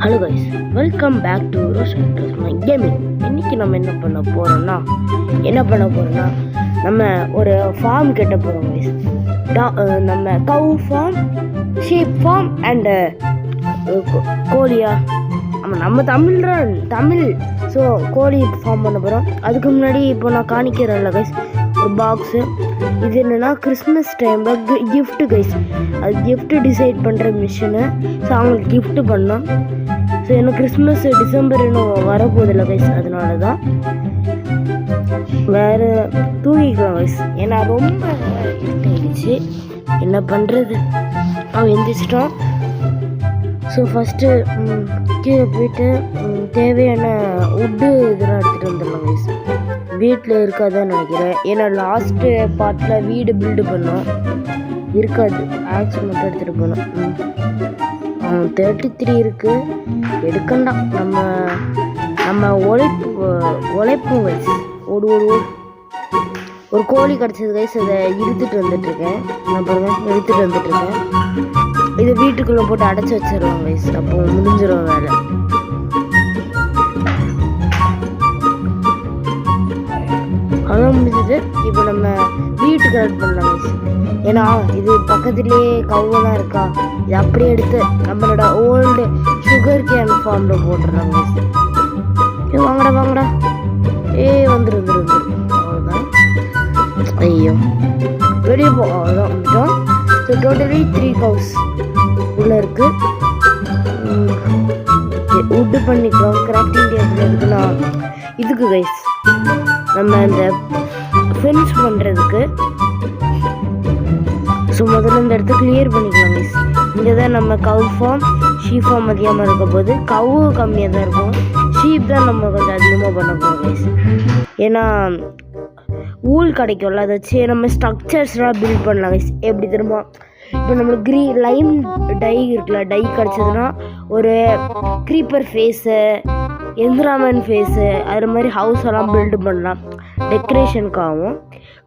Hello guys, welcome back to Roshan gaming. இன்றைக்கி நம்ம என்ன பண்ண போகிறோன்னா நம்ம ஒரு ஃபார்ம் கட்ட போகிறோம் கைஸ். நம்ம கவு ஃபார்ம், ஷீப் ஃபார்ம் அண்டு கோழியா நம்ம தமிழ். ஸோ கோழி ஃபார்ம் பண்ண போகிறோம். அதுக்கு முன்னாடி இப்போ நான் காணிக்கிறேன்ல கைஸ் ஒரு பாக்ஸு. இது என்னென்னா கிறிஸ்மஸ் டைமில் கிஃப்ட்டு கைஸ். அது கிஃப்ட்டு டிசைட் பண்ணுற மிஷினு. ஸோ அவங்களுக்கு கிஃப்ட்டு பண்ணோம். ஸோ எனக்கு கிறிஸ்மஸ் டிசம்பர் இன்னும் வரப்போதில்லை கைஸ், அதனால தான் வேறு தூங்கிக்கலாம் கைஸ். ஏன்னா ரொம்ப இருட்டாயிடுச்சு, என்ன பண்ணுறது. அவன் எந்திரிச்சிட்டோம். ஸோ ஃபஸ்ட்டு கீழே போயிட்டு தேவையான உட்டு இதெல்லாம் எடுத்துகிட்டு வந்துடலாம் கைஸ். வீட்டில் இருக்காதுன்னு நினைக்கிறேன், ஏன்னா லாஸ்ட்டு பார்ட்டில் வீடு பில்டு பண்ணோம், இருக்காது. ஆக்ஸ் மட்டும் எடுத்துகிட்டு போனோம். 33 இருக்குது, எடுக்கண்டா. நம்ம உழைப்போம் கைஸ். ஒரு கோழி கிடச்சது கைஸ், அதை எடுத்துகிட்டு வந்துட்டுருக்கேன். நான் பாருங்கள் எடுத்துகிட்டு வந்துட்டுருக்கேன். இதை வீட்டுக்குள்ளே போட்டு அடைச்சி வச்சிருவோம் கைஸ், அப்போ முடிஞ்சிடும் வேலை. அதான் முடிஞ்சது. இப்போ நம்ம வீட்டு கரெக்ட் பண்ணலாம் கைஸ். ஏன்னா இது பக்கத்துலேயே கவுவெல்லாம் இருக்கா, இது அப்படியே எடுத்து நம்மளோட ஓல்டு சுகர் கேன் ஃபார்மில் போட்டுடுறாங்க கைஸ். வாங்கடா வந்துரு. அவ்வளோதான். ஐயோ வெளியே அவ்வளோதான் வந்துட்டோம். ஸோ டோட்டலி 3 கவுஸ் உள்ளே இருக்குது. உட்டு பண்ணிக்கிறோம். கிராஃப்டிங் டேபிள் இருக்குன்னா இதுக்கு கைஸ், நம்ம இந்த ஃபினிஷ் பண்ணுறதுக்கு. ஸோ முதல்ல இந்த இடத்த கிளியர் பண்ணிக்கலாம் கைஸ். இங்கே தான் நம்ம கவு ஃபார்ம், ஷீப் ஃபார்ம் அதிகமாக இருக்க போது. கவு கம்மியாக தான் இருக்கும், ஷீப் தான் நம்ம கொஞ்சம் அதிகமாக பண்ண போகிறோம் கைஸ். ஏன்னா ஊல் கிடைக்கும்ல, அதை வச்சு நம்ம ஸ்ட்ரக்சர்ஸ்லாம் பில்ட் பண்ணலாம் கைஸ். எப்படி திரும்ப இப்போ நம்மளுக்கு லைம் டை இருக்குல்ல, டை கிடச்சதுன்னா ஒரு க்ரீப்பர் ஃபேஸு, எந்திராமன் ஃபேஸு, அது மாதிரி ஹவுஸ் எல்லாம் பில்டு பண்ணலாம் டெக்கரேஷனுக்காகவும்.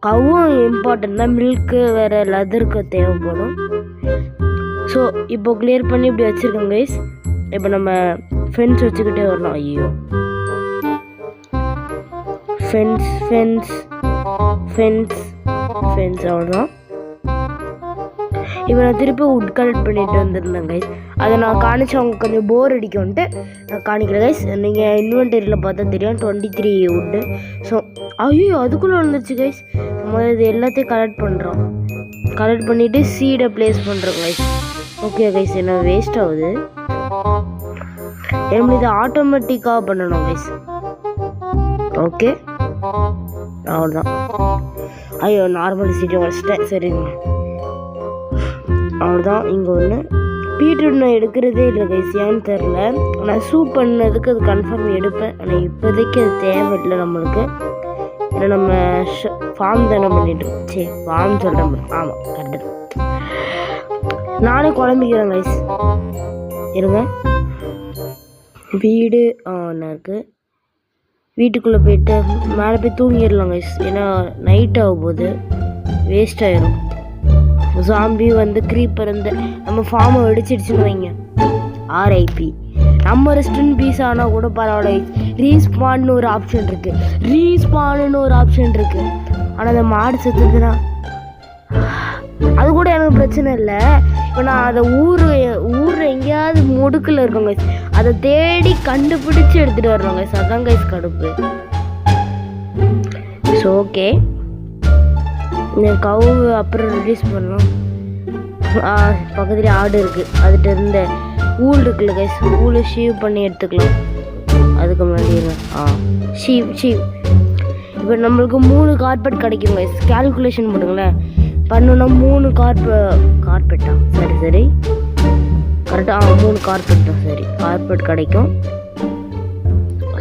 கவும் இம்பார்ட்டன்ட் தான், மில்க்கு வேறு லெதருக்கு தேவைப்படும். ஸோ இப்போ கிளியர் பண்ணி இப்படி வச்சுருக்கோங்க கைஸ். இப்போ நம்ம ஃபென்ஸ் வச்சுக்கிட்டே வரணும். ஐயோ ஃபென்ஸ் அவ்வளோதான். இப்போ நான் திருப்பி உட் கலெக்ட் பண்ணிட்டு வந்துருந்தேன் கைஸ். அதை நான் காணிச்சு அவங்க கொஞ்சம் போர் அடிக்கும்ன்ட்டு நான் காணிக்கிறேன் கைஸ். நீங்கள் இன்வென்டரியில் பார்த்தா தெரியும் 23 உட்டு. ஸோ ஐயோ அதுக்குள்ளே வந்துருச்சு கைஸ். முதல்ல இது எல்லாத்தையும் கலெக்ட் பண்ணிவிட்டு சீடை ப்ளேஸ் பண்ணுறோம் கைஸ். ஓகே கைஸ், என்ன வேஸ்ட் ஆகுது. நம்ம இதை ஆட்டோமேட்டிக்காக பண்ணணும் கைஸ். ஓகே அவ்வளோதான். ஐயோ நார்மல் சீட்டை வச்சிட்டேன். சரிங்க, அவ்வளோதான். இங்கே ஒன்று பீட்ரூட் நான் எடுக்கிறதே இல்லை கைஸ், ஏன்னு தெரில. நான் சூப் பண்ணதுக்கு அது கன்ஃபார்ம் எடுப்பேன், ஆனால் இப்போதைக்கு அது தேவையில்லை நம்மளுக்கு. ஏன்னா நம்ம ஃபார்ம் தானே பண்ணிட்டோம். சரி ஃபார்ம் சொல்கிறேன். ஆமாம் கரெக்டு. நானே குழம்பிக்கிறேன் கைஸ், இருங்க. வீடு ஒன்றா இருக்குது. வீட்டுக்குள்ளே போயிட்டு மேலே போய் தூங்கிடலாம் கைஸ், ஏன்னா நைட் ஆகும் போது வேஸ்ட் ஆகிடும். ஜாம்பி வந்து க்ரீப்பர் வந்து நம்ம ஃபார்மை வெடிச்சிடுச்சுன்னு வைங்க, RIP. நம்ம ரெஸ்டன் பீஸ் ஆனால் கூட பரவாயில்ல. ரீஸ்பான்னு ஒரு ஆப்ஷன் இருக்குது. ஆனால் அந்த மாடு செத்துதுன்னா அது கூட எனக்கு பிரச்சனை இல்லை. இப்போ நான் அதை ஊரில் எங்கேயாவது முடுக்கில் இருக்கோங்க, அதை தேடி கண்டுபிடிச்சி எடுத்துகிட்டு வர்றோங்க. அதான் கைஸ் கடுப்பு. ஸோ ஓகே, இந்த கவு அப்புறம் ரிலீஸ் பண்ணலாம். பக்கத்துலேயே ஆடு இருக்குது, அதுகிட்ட இருந்த ஊல் இருக்குல்ல கைஸ், ஊலை ஷீவ் பண்ணி எடுத்துக்கலாம். அதுக்கு முன்னாடி ஷீவ் இப்போ நம்மளுக்கு 3 கார்பெட் கிடைக்கும் கைஸ். கேல்குலேஷன் பண்ணுங்களேன், பண்ணோன்னா 3 கார்பெட்டா? சரி கரெக்டாக 3 கார்பெட் தான். சரி கார்பெட் கிடைக்கும்.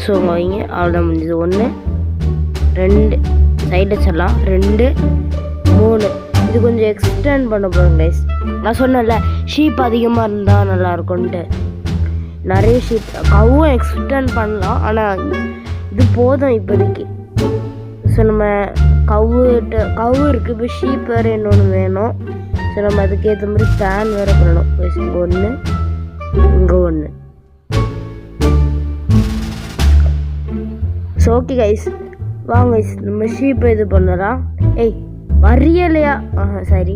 ஸோ வைங்க, அவ்வளோதான் முடிஞ்சது. 1 2 சைடில் சொல்லலாம், 2 3. இது கொஞ்சம் எக்ஸ்டெண்ட் பண்ண போகிறோம் கைஸ். நான் சொன்னேன்ல ஷீப் அதிகமாக இருந்தால் நல்லாயிருக்கும்ன்ட்டு. நிறைய ஷீப் கவும் எக்ஸ்டெண்ட் பண்ணலாம், ஆனால் இது போதும் இப்போதைக்கு. ஸோ நம்ம கவு இருக்குது. இப்போ ஷீப் வேறு இன்னொன்று வேணும். ஸோ நம்ம அதுக்கேற்ற மாதிரி ஃபேன் வேறு பண்ணணும். இங்கே ஒன்று, இங்கே ஒன்று. ஸோ ஓகே கைஸ் வாங்க கைஸ் நம்ம ஷீப்பை இது பண்ணலாம். ஏய் வரியலையா? சரி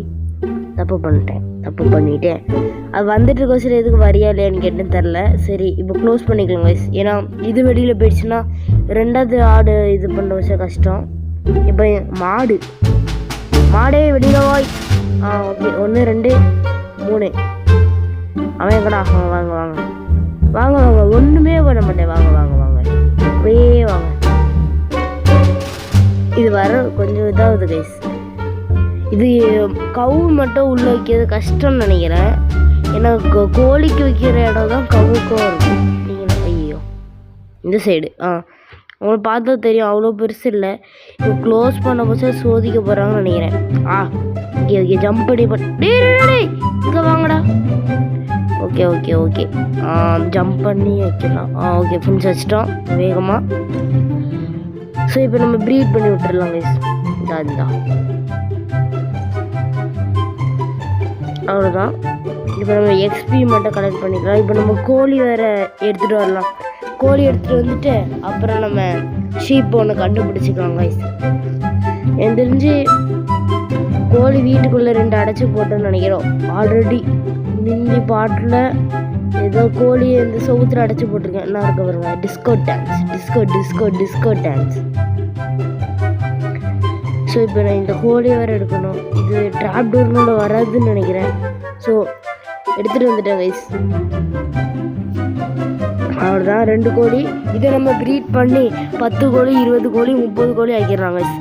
தப்பு பண்ணிட்டேன். அது வந்துட்டு கோசம் எதுக்கு வரியா இல்லையான்னு கேட்டேன்னு தெரில. சரி இப்போ க்ளோஸ் பண்ணிக்கலாம் கைஸ். ஏன்னா இது வெளியில் போயிடுச்சுன்னா ரெண்டாவது ஆடு இது பண்ண வச்சா கஷ்டம். இப்போ மாடே வெளியில் வாய். ஓகே 1 2 3 அவன் எங்கடா? வாங்க ஒன்றுமே பண்ண மாட்டேன். வாங்க அப்படியே வாங்க. இது வர கொஞ்சம் இதாகுது கைஸ். இது கவு மட்டும் உள்ளே வைக்கிறது கஷ்டம்னு நினைக்கிறேன். ஏன்னா கோழிக்கு வைக்கிற இடம் தான் கவுக்கும் இருக்கும். நீங்கள் ஐயோ இந்த சைடு உங்களுக்கு பார்த்தா தெரியும், அவ்வளோ பெருசு இல்லை. இப்போ க்ளோஸ் பண்ண போச்சா சோதிக்க போகிறாங்கன்னு நினைக்கிறேன். ஓகே ஜம்ப் பண்ணி இங்கே வாங்கடா. ஓகே ஜம்ப் பண்ணி வைக்கலாம். ஓகே ஃபினிஷ் வச்சிட்டோம் வேகமாக. ஸோ இப்போ நம்ம ப்ரீட் பண்ணி விட்டுடலாம் கைஸ். இதுதான் அவ்வளோதான். இப்போ நம்ம எக்ஸ்பி மட்டும் கலெக்ட் பண்ணிக்கலாம். இப்போ நம்ம கோழி வேறு எடுத்துகிட்டு வரலாம். கோழி எடுத்துகிட்டு வந்துட்டு அப்புறம் நம்ம ஷீப் ஒன்று கண்டுபிடிச்சிக்கலாம் கைஸ். எனக்கு தெரிஞ்சு கோழி வீட்டுக்குள்ளே 2 அடைச்சி போட்டோன்னு நினைக்கிறோம். ஆல்ரெடி நிந்தி பாட்டில் ஏதோ கோழி இந்த சவுத்தில் அடைச்சி போட்டிருக்கேன். என்ன இருக்க பாருங்க, டிஸ்கோ டான்ஸ். ஸோ இப்போ நான் இந்த கோழி வேறு எடுக்கணும். இது ட்ராப் டோர்னோட வராதுன்னு நினைக்கிறேன். ஸோ எடுத்துகிட்டு வந்துட்டேன் கைஸ். அவ்வளோதான் 2 கோழி. இதை நம்ம ப்ரீட் பண்ணி 10 கோழி 20 கோழி 30 கோழி ஆக்கிடுறாங்க கைஸ்.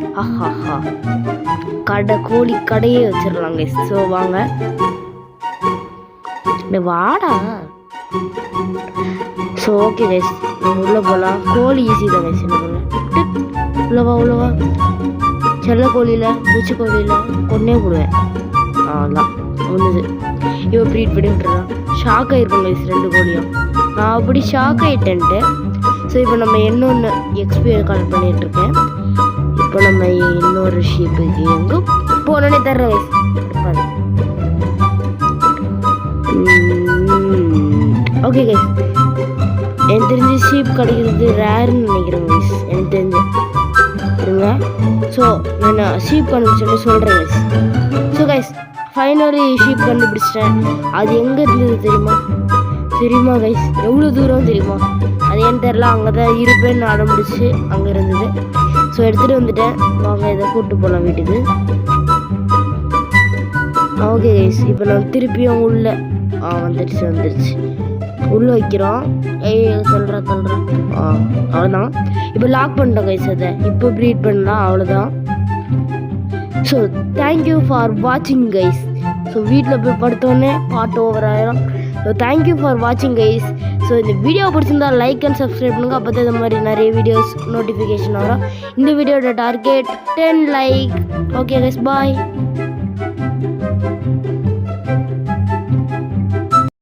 கடையே வச்சிடலாம் கைஸ். ஸோ வாங்க வாடா. ஸோ ஓகே கைஸ் உள்ளே போகலாம். கோழி ஈஸி தான் கைஸ். உள்ளவா செல்ல கோழியில் பூச்சி கோழியில் கொன்னே போடுவேன். அதான் ஒன்றுது. இப்போ ப்ரீட் பண்ணி விட்டுறலாம். ஷாக் ஆகிருக்கும் கைஸ் 2 கோழியும். நான் அப்படி ஷாக் ஆகிட்டேன்ட்டு. ஸோ இப்போ நம்ம இன்னொன்று எக்ஸ்பீரியன்ஸ் கலெக்ட் பண்ணிகிட்ருக்கேன். இப்போ நம்ம இன்னொரு ஷீப்புக்கு எங்கே போனோன்னே தர்றேன் கைஸ். ஓகே கைஸ் எனக்கு தெரிஞ்சு ஷீப் கிடைக்கிறது ரேர்னு நினைக்கிறேன் கைஸ். எனக்கு தெரிஞ்சு இருங்க. ஸோ நான் ஷீப் கண்டுபிடிச்சேன்னு சொல்கிறேன் guys. So guys finally sheep கண்டுபிடிச்சிட்டேன். அது எங்கே இருந்தது தெரியுமா கைஸ்? எவ்வளோ தூரம் தெரியுமா? அது ஏன்னு தெரில. அங்கே தான் இருப்பேன்னு ஆரம்பிச்சு அங்கே இருந்தது. ஸோ எடுத்துகிட்டு வந்துட்டேன். வாங்க இதை கூப்பிட்டு போகலாம் வீட்டுக்கு. ஓகே கைஸ் இப்போ நான் திருப்பியும் உள்ளே வந்துடுச்சு உள்ளே வைக்கிறோம். சொல்கிறேன் அவ்வளோதான். இப்போ லாக் பண்ணிட்டோம் கைஸ். அதை இப்போ ப்ரீட் பண்ணலாம். அவ்வளோதான். ஸோ தேங்க்யூ ஃபார் வாட்சிங் கைஸ். ஸோ வீட்டில் போய் படுத்தோடனே பாட்டு ஓவர் ஆயிரும். ஸோ தேங்க்யூ ஃபார் வாட்சிங் கைஸ். ஸோ இந்த வீடியோ பிடிச்சிருந்தா லைக் அண்ட் சப்ஸ்கிரைப் பண்ணுங்கள். அப்போ தான் இந்த மாதிரி நிறைய வீடியோஸ் நோட்டிஃபிகேஷன் வரும். இந்த வீடியோட target 10 like. Okay guys bye.